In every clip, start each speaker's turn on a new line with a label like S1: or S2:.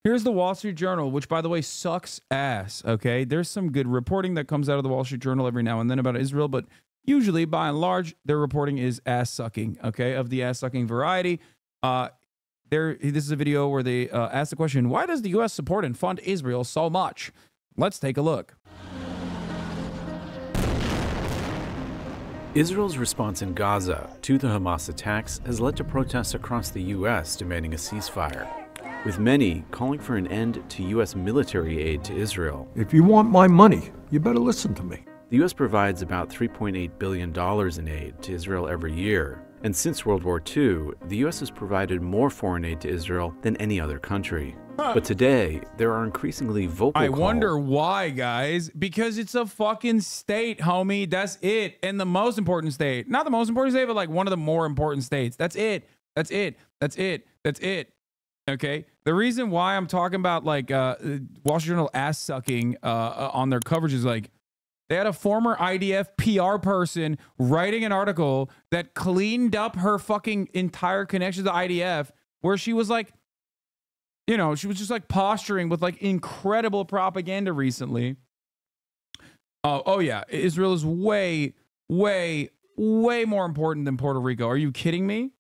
S1: Here's the Wall Street Journal, which, by the way, sucks ass, okay? There's some good reporting that comes out of the Wall Street Journal every now and then about Israel, but usually, by and large, their reporting is ass-sucking, okay, of the ass-sucking variety. This is a video where they ask the question, why does the U.S. support and fund Israel so much? Let's take a look.
S2: Israel's response in Gaza to the Hamas attacks has led to protests across the U.S. demanding a ceasefire, with many calling for an end to U.S. military aid to Israel.
S3: If you want my money, you better listen to me.
S2: The U.S. provides about $3.8 billion in aid to Israel every year, and since World War II, the U.S. has provided more foreign aid to Israel than any other country. But today, there are increasingly vocal calls.
S1: I wonder why, guys. Because it's a fucking state, homie. That's it. And the most important state. Not the most important state, but like one of the more important states. That's it. That's it. That's it. That's it. Okay? The reason why I'm talking about like Wall Street Journal ass sucking on their coverage is like, they had a former IDF PR person writing an article that cleaned up her fucking entire connection to the IDF, where she was like, you know, she was just like posturing with like incredible propaganda recently. Oh yeah, Israel is way, way, way more important than Puerto Rico. Are you kidding me?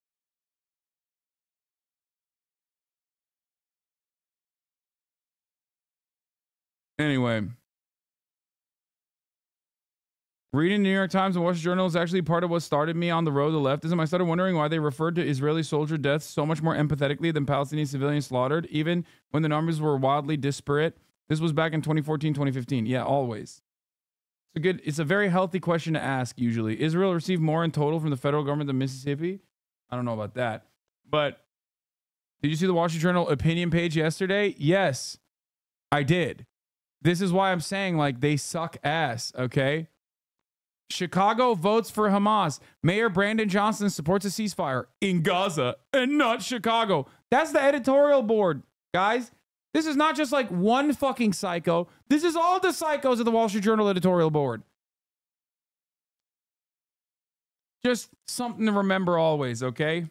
S1: Anyway. Reading the New York Times and Wall Street Journal is actually part of what started me on the road to leftism. I started wondering why they referred to Israeli soldier deaths so much more empathetically than Palestinian civilians slaughtered, even when the numbers were wildly disparate. This was back in 2014, 2015. Yeah, always. It's a very healthy question to ask, usually. Israel received more in total from the federal government than Mississippi? I don't know about that. But did you see the Wall Street Journal opinion page yesterday? Yes, I did. This is why I'm saying, like, they suck ass, okay? Chicago votes for Hamas. Mayor Brandon Johnson supports a ceasefire in Gaza and not Chicago. That's the editorial board, guys. This is not just like one fucking psycho. This is all the psychos of the Wall Street Journal editorial board. Just something to remember always, okay?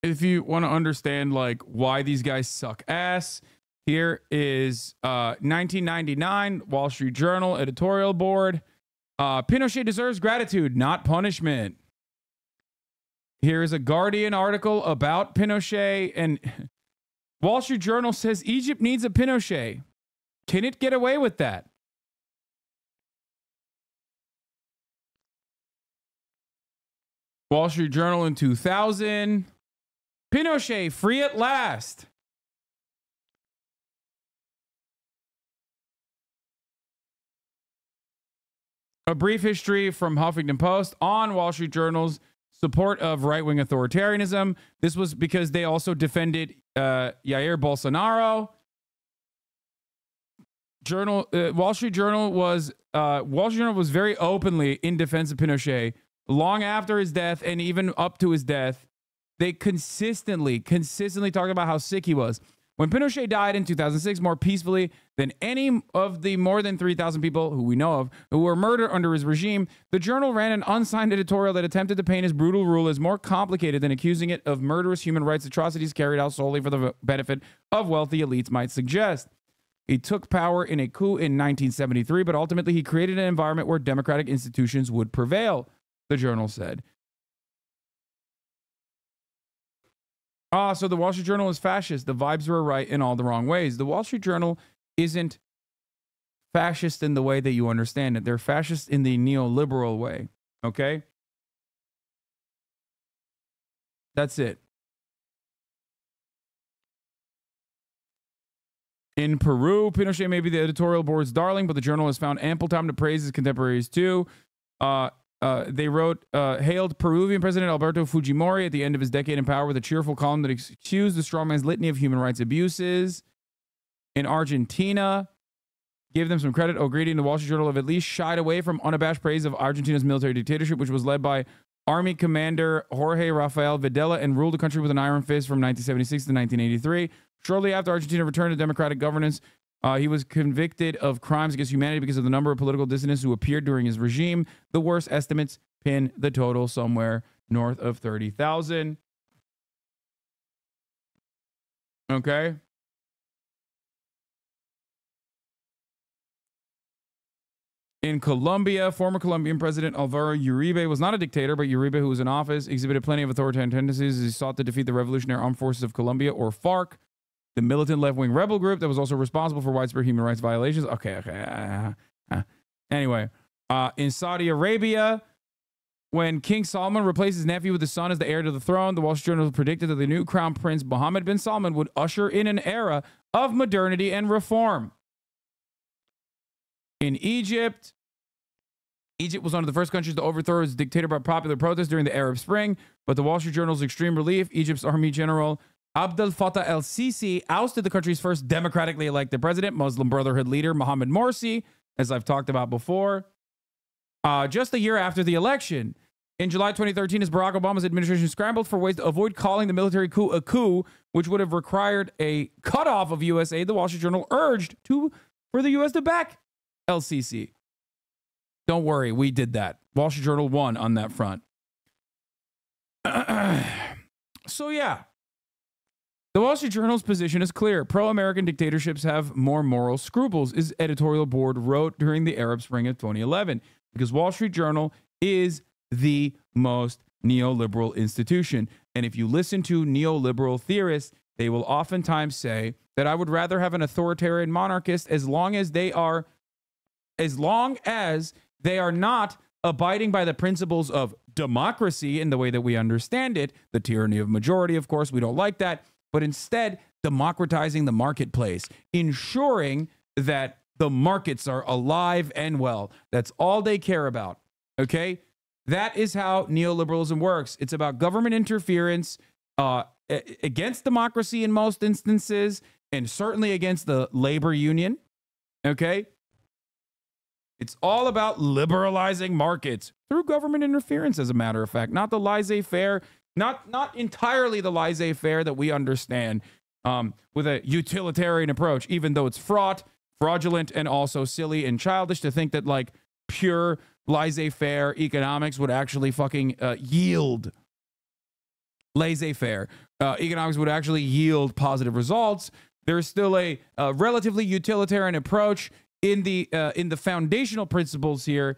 S1: If you want to understand like why these guys suck ass, here is 1999 Wall Street Journal editorial board. Pinochet deserves gratitude, not punishment. Here is a Guardian article about Pinochet, and Wall Street Journal says Egypt needs a Pinochet. Can it get away with that? Wall Street Journal in 2000. Pinochet free at last. A brief history from Huffington Post on Wall Street Journal's support of right-wing authoritarianism. This was because they also defended Jair Bolsonaro. Wall Street Journal was very openly in defense of Pinochet long after his death and even up to his death. They consistently talked about how sick he was. When Pinochet died in 2006, more peacefully than any of the more than 3,000 people who we know of who were murdered under his regime, the Journal ran an unsigned editorial that attempted to paint his brutal rule as more complicated than accusing it of murderous human rights atrocities carried out solely for the benefit of wealthy elites might suggest. He took power in a coup in 1973, but ultimately he created an environment where democratic institutions would prevail, the Journal said. So the Wall Street Journal is fascist. The vibes were right in all the wrong ways. The Wall Street Journal isn't fascist in the way that you understand it. They're fascist in the neoliberal way. Okay? That's it. In Peru, Pinochet may be the editorial board's darling, but the Journal has found ample time to praise his contemporaries too. They wrote, hailed Peruvian President Alberto Fujimori at the end of his decade in power with a cheerful column that excused the strongman's litany of human rights abuses. In Argentina, gave them some credit. O'Grady and the Wall Street Journal have at least shied away from unabashed praise of Argentina's military dictatorship, which was led by Army Commander Jorge Rafael Videla and ruled the country with an iron fist from 1976 to 1983. Shortly after Argentina returned to democratic governance, He was convicted of crimes against humanity because of the number of political dissidents who appeared during his regime. The worst estimates pin the total somewhere north of 30,000. Okay. In Colombia, former Colombian President Alvaro Uribe was not a dictator, but Uribe, who was in office, exhibited plenty of authoritarian tendencies as he sought to defeat the Revolutionary Armed Forces of Colombia, or FARC, the militant left-wing rebel group that was also responsible for widespread human rights violations. Anyway, in Saudi Arabia, when King Salman replaced his nephew with his son as the heir to the throne, the Wall Street Journal predicted that the new crown prince, Mohammed bin Salman, would usher in an era of modernity and reform. In Egypt, Egypt was one of the first countries to overthrow its dictator by popular protest during the Arab Spring, but the Wall Street Journal's extreme relief, Egypt's army general Abdel Fattah el-Sisi ousted the country's first democratically elected president, Muslim Brotherhood leader Mohammed Morsi, as I've talked about before, just a year after the election. In July 2013, as Barack Obama's administration scrambled for ways to avoid calling the military coup a coup, which would have required a cutoff of U.S. aid, the Wall Street Journal urged for the U.S. to back el-Sisi. Don't worry, we did that. Wall Street Journal won on that front. So yeah, the Wall Street Journal's position is clear. Pro-American dictatorships have more moral scruples, as editorial board wrote during the Arab Spring of 2011, because Wall Street Journal is the most neoliberal institution. And if you listen to neoliberal theorists, they will oftentimes say that I would rather have an authoritarian monarchist as long as they are not abiding by the principles of democracy in the way that we understand it, the tyranny of majority, of course, we don't like that, but instead democratizing the marketplace, ensuring that the markets are alive and well. That's all they care about, okay? That is how neoliberalism works. It's about government interference against democracy in most instances, and certainly against the labor union, okay? It's all about liberalizing markets through government interference, as a matter of fact, not the laissez-faire, not entirely the laissez-faire that we understand with a utilitarian approach, even though it's fraught, fraudulent, and also silly and childish to think that like pure laissez-faire economics would actually fucking yield laissez-faire economics would actually yield positive results. There's still a relatively utilitarian approach in the foundational principles here.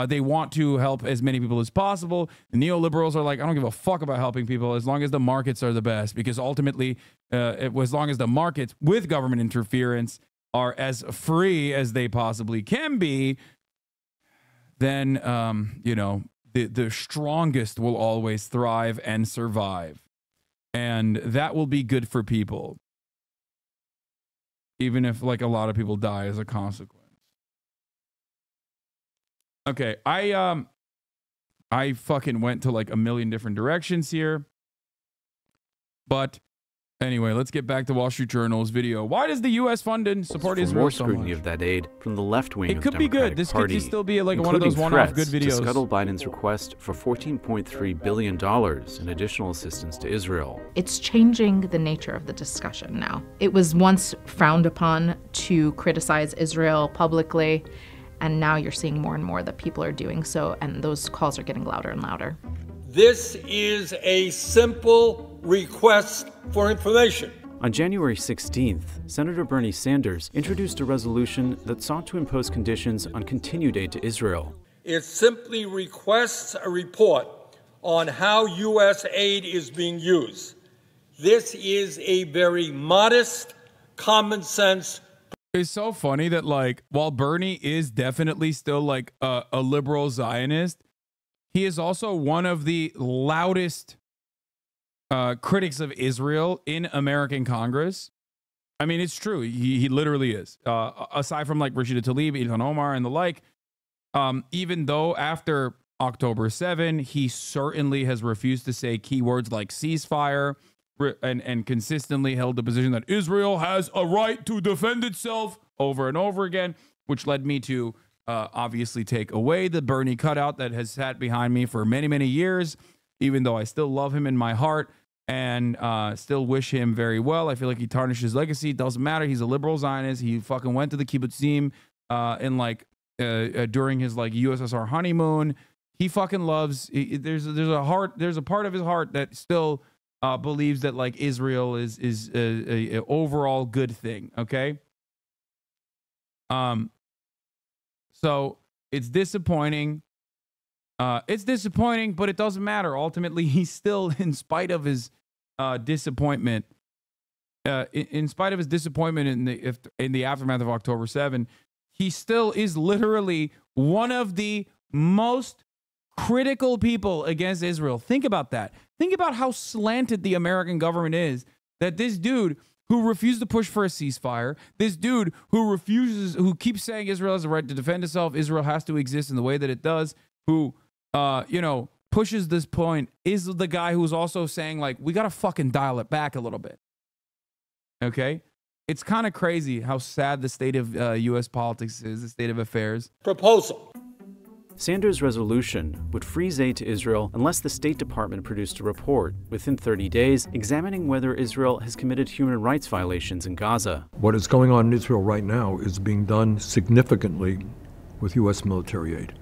S1: They want to help as many people as possible. The neoliberals are like, I don't give a fuck about helping people as long as the markets are the best, because ultimately, as long as the markets with government interference are as free as they possibly can be, then, you know, the strongest will always thrive and survive. And that will be good for people, even if like a lot of people die as a consequence. Okay, I fucking went to like a million different directions here. But anyway, let's get back to Wall Street Journal's video. Why does the U.S. fund and support Israel
S2: more
S1: so
S2: scrutiny
S1: much?
S2: of that aid from the left wing
S1: It
S2: of
S1: could
S2: the
S1: be good.
S2: Democratic
S1: This
S2: Party,
S1: could still be like one of those one-off good videos.
S2: To scuttle Biden's request for $14.3 billion in additional assistance to Israel.
S4: It's changing the nature of the discussion now. It was once frowned upon to criticize Israel publicly, and now you're seeing more and more that people are doing so, and those calls are getting louder and louder.
S5: This is a simple request for information.
S2: On January 16th, Senator Bernie Sanders introduced a resolution that sought to impose conditions on continued aid to Israel.
S5: It simply requests a report on how U.S. aid is being used. This is a very modest, common sense.
S1: It's so funny that like, while Bernie is definitely still like a liberal Zionist, he is also one of the loudest critics of Israel in American Congress. I mean, it's true. He literally is. Aside from like Rashida Tlaib, Ilhan Omar, and the like, even though after October 7, he certainly has refused to say keywords like ceasefire and consistently held the position that Israel has a right to defend itself over and over again, which led me to obviously take away the Bernie cutout that has sat behind me for many, many years, even though I still love him in my heart. and still wish him very well. I feel like he tarnished his legacy. It doesn't matter. He's a liberal Zionist. He fucking went to the kibbutzim in like during his like USSR honeymoon. He fucking loves. There's a part of his heart that still believes that like Israel is a overall good thing. Okay. So it's disappointing. It's disappointing, but it doesn't matter. Ultimately, he's still, in spite of his disappointment, in spite of his disappointment in the aftermath of October 7, he still is literally one of the most critical people against Israel. Think about that. Think about how slanted the American government is, that this dude who refused to push for a ceasefire, this dude who keeps saying Israel has a right to defend itself, Israel has to exist in the way that it does, who, pushes this point, is the guy who's also saying, like, we got to fucking dial it back a little bit. Okay? It's kind of crazy how sad the state of U.S. politics is, the state of affairs.
S5: Proposal.
S2: Sanders' resolution would freeze aid to Israel unless the State Department produced a report within 30 days examining whether Israel has committed human rights violations in Gaza.
S3: What is going on in Israel right now is being done significantly with U.S. military aid.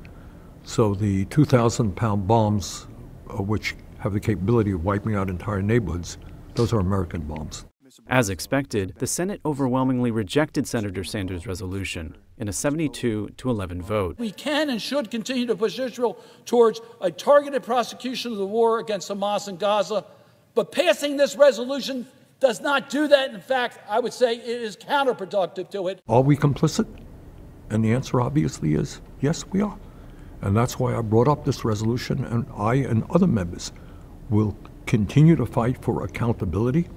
S3: So the 2,000-pound bombs, which have the capability of wiping out entire neighborhoods, those are American bombs.
S2: As expected, the Senate overwhelmingly rejected Senator Sanders' resolution in a 72-11 vote.
S5: We can and should continue to push Israel towards a targeted prosecution of the war against Hamas in Gaza, but passing this resolution does not do that. In fact, I would say it is counterproductive to it.
S3: Are we complicit? And the answer obviously is yes, we are. And that's why I brought up this resolution, and I and other members will continue to fight for accountability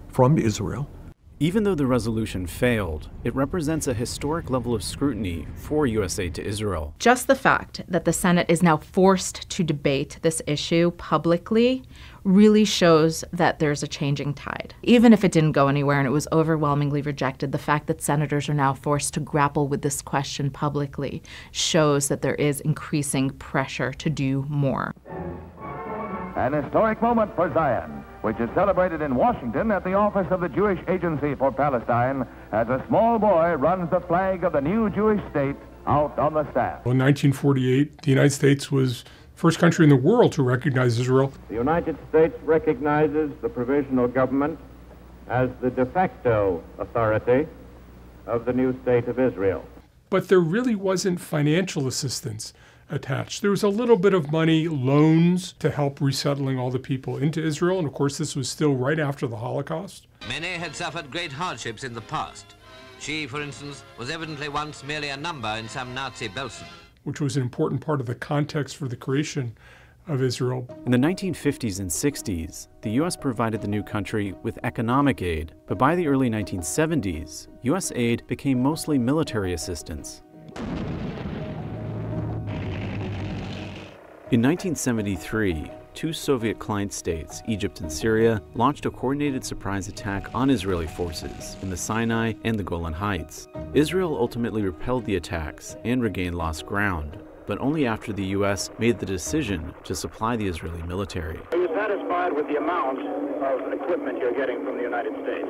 S3: from Israel.
S2: Even though the resolution failed, it represents a historic level of scrutiny for U.S. aid to Israel.
S4: Just the fact that the Senate is now forced to debate this issue publicly really shows that there's a changing tide. Even if it didn't go anywhere and it was overwhelmingly rejected, the fact that senators are now forced to grapple with this question publicly shows that there is increasing pressure to do more.
S6: An historic moment for Zion, which is celebrated in Washington at the office of the Jewish Agency for Palestine as a small boy runs the flag of the new Jewish state out on the staff.
S7: In 1948, the United States was the first country in the world to recognize Israel.
S8: The United States recognizes the provisional government as the de facto authority of the new state of Israel.
S7: But there really wasn't financial assistance attached. There was a little bit of money, loans, to help resettling all the people into Israel. And of course, this was still right after the Holocaust.
S9: Many had suffered great hardships in the past. She, for instance, was evidently once merely a number in some Nazi Belsen.
S7: Which was an important part of the context for the creation of Israel.
S2: In the 1950s and 60s, the U.S. provided the new country with economic aid. But by the early 1970s, U.S. aid became mostly military assistance. In 1973, two Soviet client states, Egypt and Syria, launched a coordinated surprise attack on Israeli forces in the Sinai and the Golan Heights. Israel ultimately repelled the attacks and regained lost ground, but only after the U.S. made the decision to supply the Israeli military.
S8: Are you satisfied with the amount of equipment you're getting from the United States?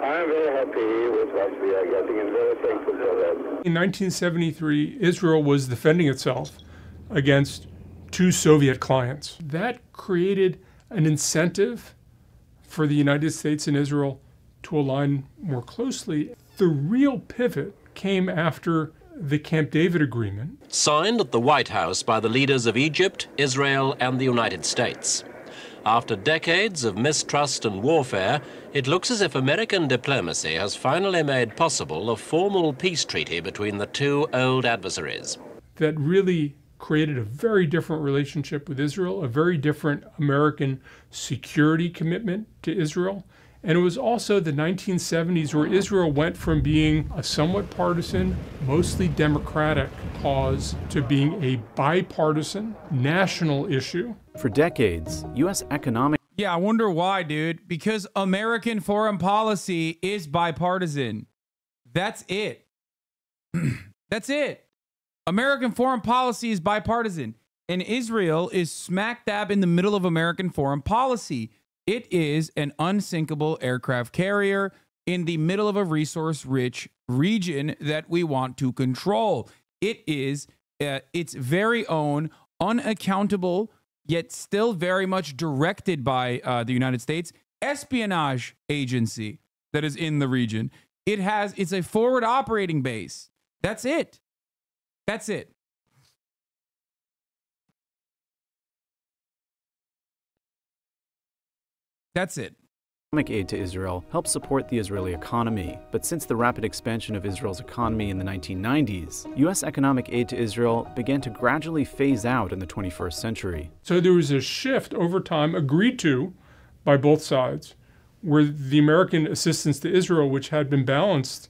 S8: I'm very happy with what we are getting and very thankful for that.
S7: In 1973, Israel was defending itself against two Soviet clients. That created an incentive for the United States and Israel to align more closely. The real pivot came after the Camp David Agreement.
S10: Signed at the White House by the leaders of Egypt, Israel, and the United States. After decades of mistrust and warfare, it looks as if American diplomacy has finally made possible a formal peace treaty between the two old adversaries.
S7: That really created a very different relationship with Israel, a very different American security commitment to Israel. And it was also the 1970s where Israel went from being a somewhat partisan, mostly democratic cause to being a bipartisan national issue.
S2: For decades, U.S. economic...
S1: Yeah, I wonder why, dude. Because American foreign policy is bipartisan. That's it. That's it. American foreign policy is bipartisan, and Israel is smack dab in the middle of American foreign policy. It is an unsinkable aircraft carrier in the middle of a resource-rich region that we want to control. It is its very own unaccountable, yet still very much directed by the United States, espionage agency that is in the region. It's a forward operating base. That's it. That's it. That's it.
S2: Economic aid to Israel helps support the Israeli economy, but since the rapid expansion of Israel's economy in the 1990s, U.S. economic aid to Israel began to gradually phase out in the 21st century.
S7: So there was a shift over time, agreed to by both sides, where the American assistance to Israel, which had been balanced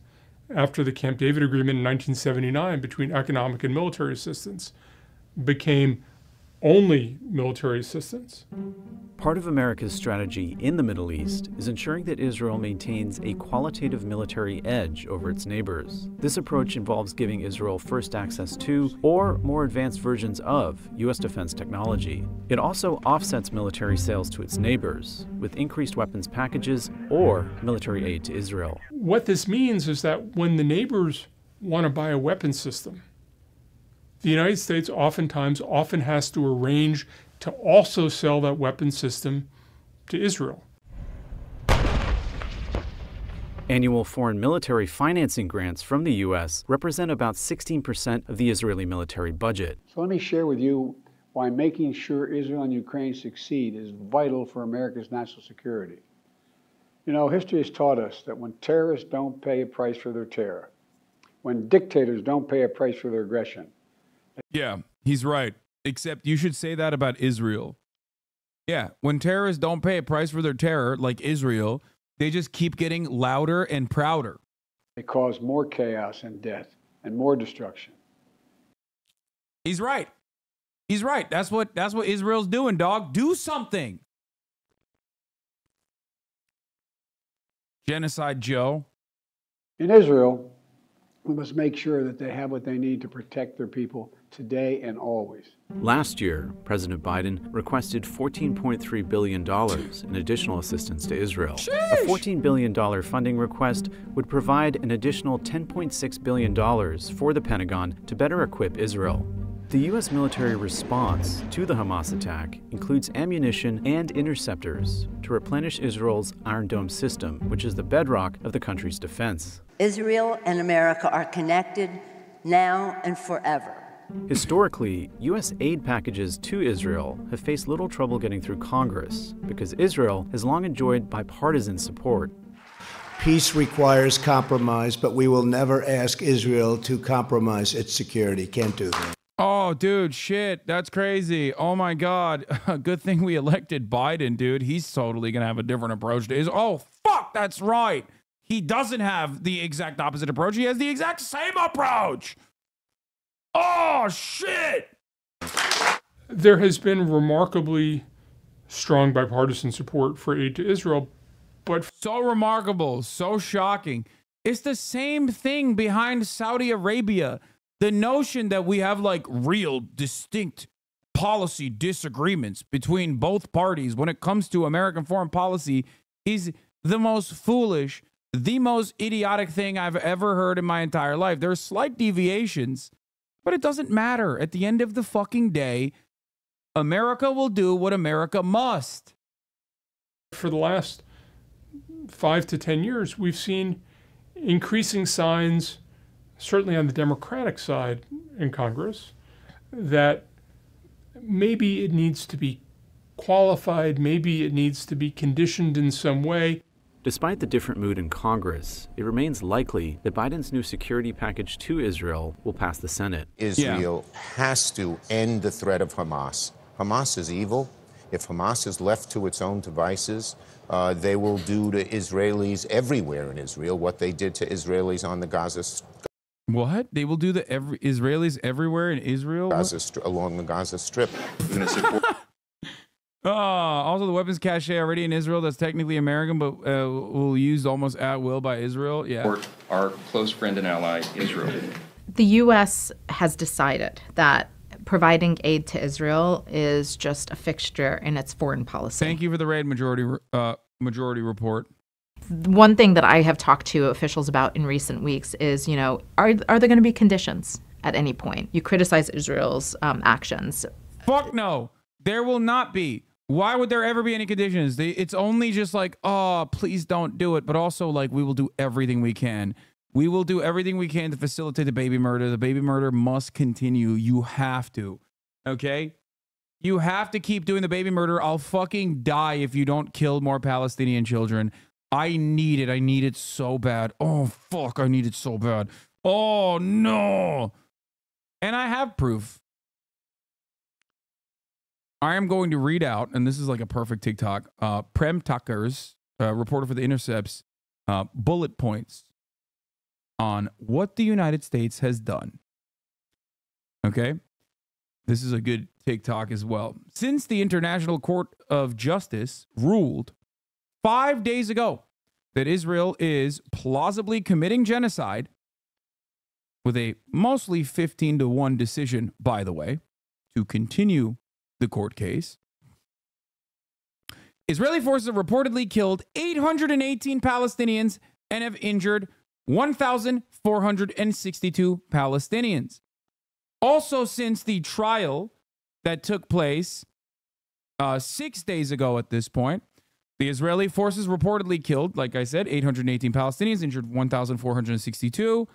S7: after the Camp David Agreement in 1979 between economic and military assistance, became only military assistance.
S2: Part of America's strategy in the Middle East is ensuring that Israel maintains a qualitative military edge over its neighbors. This approach involves giving Israel first access to, or more advanced versions of, U.S. defense technology. It also offsets military sales to its neighbors with increased weapons packages or military aid to Israel.
S7: What this means is that when the neighbors want to buy a weapons system, the United States often has to arrange to also sell that weapon system to Israel.
S2: Annual foreign military financing grants from the U.S. represent about 16% of the Israeli military budget.
S11: So let me share with you why making sure Israel and Ukraine succeed is vital for America's national security. You know, history has taught us that when terrorists don't pay a price for their terror, when dictators don't pay a price for their aggression.
S1: Yeah, he's right. Except you should say that about Israel. Yeah, when terrorists don't pay a price for their terror, like Israel, they just keep getting louder and prouder.
S11: They cause more chaos and death and more destruction.
S1: He's right. He's right. That's what Israel's doing, dog. Do something. Genocide Joe.
S11: In Israel, we must make sure that they have what they need to protect their people today and always.
S2: Last year, President Biden requested $14.3 billion in additional assistance to Israel.
S1: Sheesh.
S2: A $14 billion funding request would provide an additional $10.6 billion for the Pentagon to better equip Israel. The U.S. military response to the Hamas attack includes ammunition and interceptors to replenish Israel's Iron Dome system, which is the bedrock of the country's defense.
S12: Israel and America are connected now and forever.
S2: Historically, U.S. aid packages to Israel have faced little trouble getting through Congress because Israel has long enjoyed bipartisan support.
S13: Peace requires compromise, but we will never ask Israel to compromise its security. Can't do that.
S1: Oh, dude, shit. That's crazy. Oh, my God. Good thing we elected Biden, dude. He's totally going to have a different approach to Israel. Oh, fuck, that's right. He doesn't have the exact opposite approach. He has the exact same approach. Oh, shit.
S7: There has been remarkably strong bipartisan support for aid to Israel, but
S1: so remarkable, so shocking. It's the same thing behind Saudi Arabia. The notion that we have like real distinct policy disagreements between both parties when it comes to American foreign policy is the most foolish, the most idiotic thing I've ever heard in my entire life. There are slight deviations, but it doesn't matter. At the end of the fucking day, America will do what America must.
S7: For the last 5 to 10 years, we've seen increasing signs, certainly on the Democratic side in Congress, that maybe it needs to be qualified, maybe it needs to be conditioned in some way.
S2: Despite the different mood in Congress, it remains likely that Biden's new security package to Israel will pass the Senate.
S14: Israel has to end the threat of Hamas. Hamas is evil. If Hamas is left to its own devices, they will do to Israelis everywhere in Israel what they did to Israelis on the Gaza Strip.
S1: What? They will do the Israelis everywhere in Israel?
S14: Along the Gaza Strip.
S1: Also, the weapons cache already in Israel that's technically American, but will used almost at will by Israel. Yeah.
S15: Our close friend and ally, Israel.
S4: The U.S. has decided that providing aid to Israel is just a fixture in its foreign policy.
S1: Thank you for the raid majority report.
S4: One thing that I have talked to officials about in recent weeks is, are there going to be conditions at any point? You criticize Israel's actions.
S1: Fuck no. There will not be. Why would there ever be any conditions? It's only just like, oh, please don't do it. But also, like, we will do everything we can. We will do everything we can to facilitate the baby murder. The baby murder must continue. You have to. Okay? You have to keep doing the baby murder. I'll fucking die if you don't kill more Palestinian children. I need it. I need it so bad. Oh, fuck. I need it so bad. Oh, no. And I have proof. I am going to read out, and this is like a perfect TikTok, Prem Tucker's, reporter for The Intercept's, bullet points on what the United States has done. Okay? This is a good TikTok as well. Since the International Court of Justice ruled 5 days ago that Israel is plausibly committing genocide, with a mostly 15-1 decision, by the way, to continue the court case, Israeli forces have reportedly killed 818 Palestinians and have injured 1,462 Palestinians. Also, since the trial that took place 6 days ago at this point, the Israeli forces reportedly killed, like I said, 818 Palestinians, injured 1,462.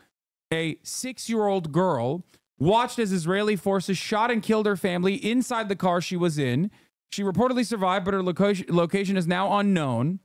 S1: A 6-year-old girl watched as Israeli forces shot and killed her family inside the car she was in. She reportedly survived, but her location is now unknown.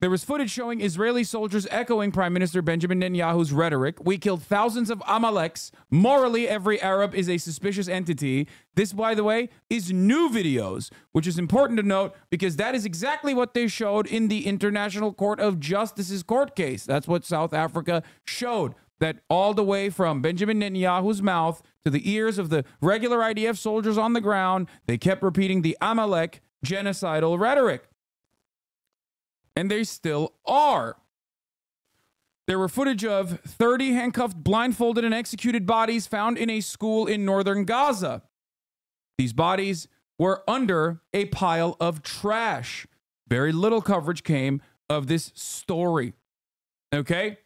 S1: There was footage showing Israeli soldiers echoing Prime Minister Benjamin Netanyahu's rhetoric. We killed thousands of Amaleks. Morally, every Arab is a suspicious entity. This, by the way, is new videos, which is important to note because that is exactly what they showed in the International Court of Justice's court case. That's what South Africa showed. That all the way from Benjamin Netanyahu's mouth to the ears of the regular IDF soldiers on the ground, they kept repeating the Amalek genocidal rhetoric. And they still are. There were footage of 30 handcuffed, blindfolded, and executed bodies found in a school in northern Gaza. These bodies were under a pile of trash. Very little coverage came of this story. Okay?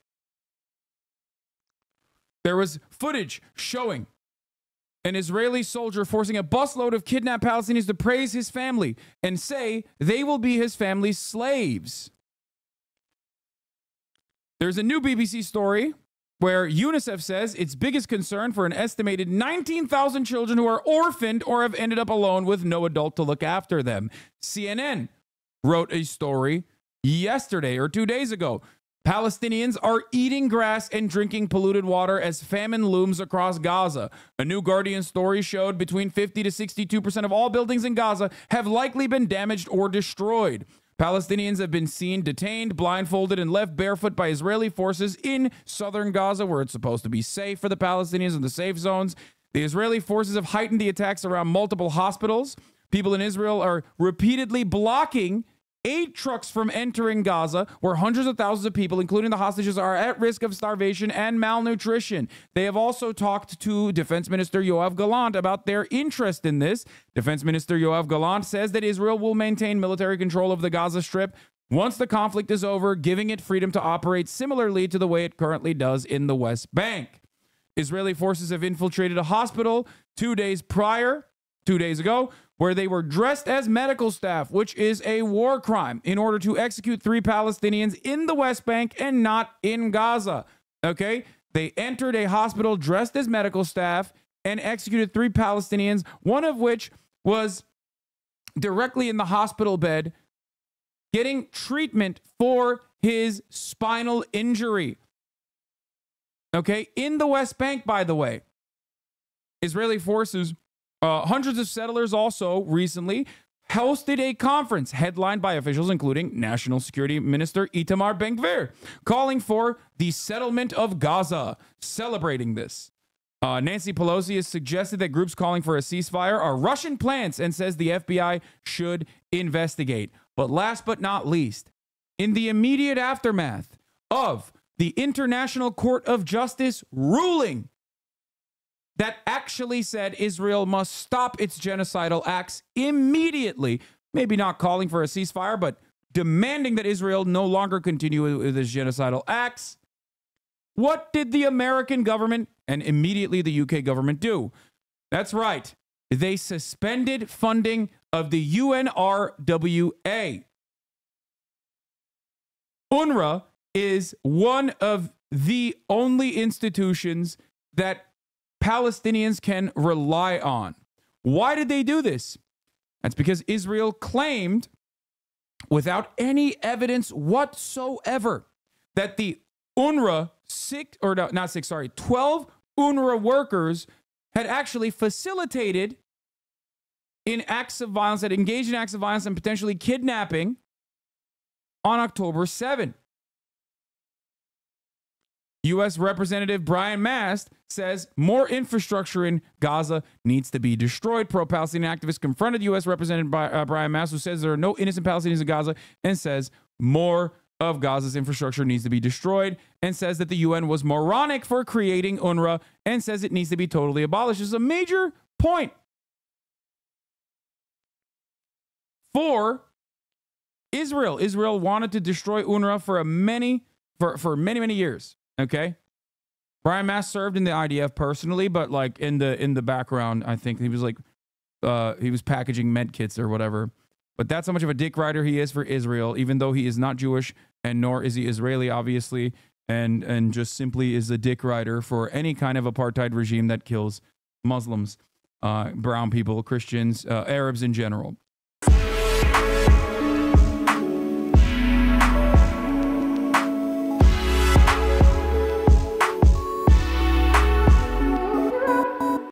S1: There was footage showing an Israeli soldier forcing a busload of kidnapped Palestinians to praise his family and say they will be his family's slaves. There's a new BBC story where UNICEF says its biggest concern for an estimated 19,000 children who are orphaned or have ended up alone with no adult to look after them. CNN wrote a story yesterday or 2 days ago. Palestinians are eating grass and drinking polluted water as famine looms across Gaza. A new Guardian story showed between 50 to 62% of all buildings in Gaza have likely been damaged or destroyed. Palestinians have been seen detained, blindfolded, and left barefoot by Israeli forces in southern Gaza, where it's supposed to be safe for the Palestinians in the safe zones. The Israeli forces have heightened the attacks around multiple hospitals. People in Israel are repeatedly blocking aid trucks from entering Gaza, where hundreds of thousands of people, including the hostages, are at risk of starvation and malnutrition. They have also talked to Defense Minister Yoav Gallant about their interest in this. Defense Minister Yoav Gallant says that Israel will maintain military control of the Gaza Strip once the conflict is over, giving it freedom to operate similarly to the way it currently does in the West Bank. Israeli forces have infiltrated a hospital 2 days ago, where they were dressed as medical staff, which is a war crime, in order to execute 3 Palestinians in the West Bank and not in Gaza. Okay? They entered a hospital dressed as medical staff and executed 3 Palestinians, one of which was directly in the hospital bed getting treatment for his spinal injury. Okay? In the West Bank, by the way. Israeli forces... hundreds of settlers also recently hosted a conference headlined by officials including National Security Minister Itamar Ben-Gvir, calling for the settlement of Gaza, celebrating this. Nancy Pelosi has suggested that groups calling for a ceasefire are Russian plants and says the FBI should investigate. But last but not least, in the immediate aftermath of the International Court of Justice ruling that actually said Israel must stop its genocidal acts immediately. Maybe not calling for a ceasefire, but demanding that Israel no longer continue with its genocidal acts. What did the American government and immediately the UK government do? That's right. They suspended funding of the UNRWA. UNRWA is one of the only institutions that Palestinians can rely on. Why did they do this? That's because Israel claimed, without any evidence whatsoever, that the UNRWA 12 UNRWA workers had actually facilitated in acts of violence, that engaged in acts of violence and potentially kidnapping on October 7. U.S. Representative Brian Mast says more infrastructure in Gaza needs to be destroyed. Pro-Palestinian activists confronted U.S. Representative Brian Mast, who says there are no innocent Palestinians in Gaza, and says more of Gaza's infrastructure needs to be destroyed, and says that the UN was moronic for creating UNRWA, and says it needs to be totally abolished. This is a major point for Israel. Israel wanted to destroy UNRWA for many years. Okay, Brian Mast served in the IDF personally, but like in the background, I think he was like he was packaging med kits or whatever. But that's how much of a dick rider he is for Israel, even though he is not Jewish and nor is he Israeli, obviously, and just simply is a dick rider for any kind of apartheid regime that kills Muslims, brown people, Christians, Arabs in general.